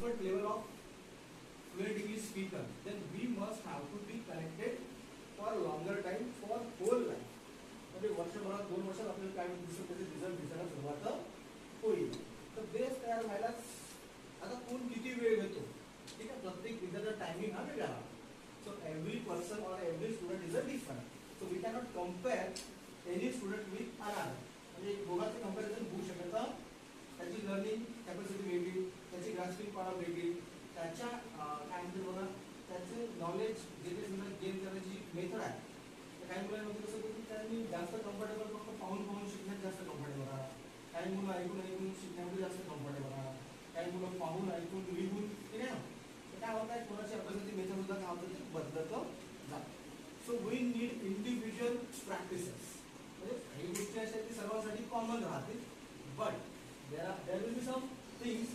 comfort level of fluent English speaker, then we must have to be connected for longer time for whole life. म्हणजे वर्षभरात 2 वर्षात आपल्याला काय दिसत त्याचे रिझल्ट दिसायला सुरुवात होईल. तर बेस तयार व्हायला आता कोण किती वेळ घेतो, ठीक आहे, प्रत्येक विद्यार्थ्याचा टायमिंग हा वेगळा. So every person or every student is a different. So we cannot compare any student with another. म्हणजे दोघांचे कंपॅरिझन होऊ शकतं. त्याची लर्निंग कॅपॅसिटी वेगळी, त्याची ग्रास्पिंग पॉवर वेगळी, त्याच्या काय म्हणतात बघा त्याचे नॉलेज जे जे समजा गेन करण्याची मेथड आहे. तर काही मुलांमध्ये कसं होतं की त्यांनी जास्त कम्फर्टेबल फक्त पाहून शिकण्यात जास्त कम्फर्टेबल राहा, काही मुलं ऐकून शिकण्यामध्ये जास्त कम्फर्टेबल राहा, काही मुलं पाहून ऐकून लिहून ते नाही. तर काय होत आहे कोणाची अभ्यासाची मेथड सुद्धा काय होतं ते बदलत जातं. So we need individual practices. म्हणजे काही गोष्टी अशा की सर्वांसाठी कॉमन राहतील, but there will be some things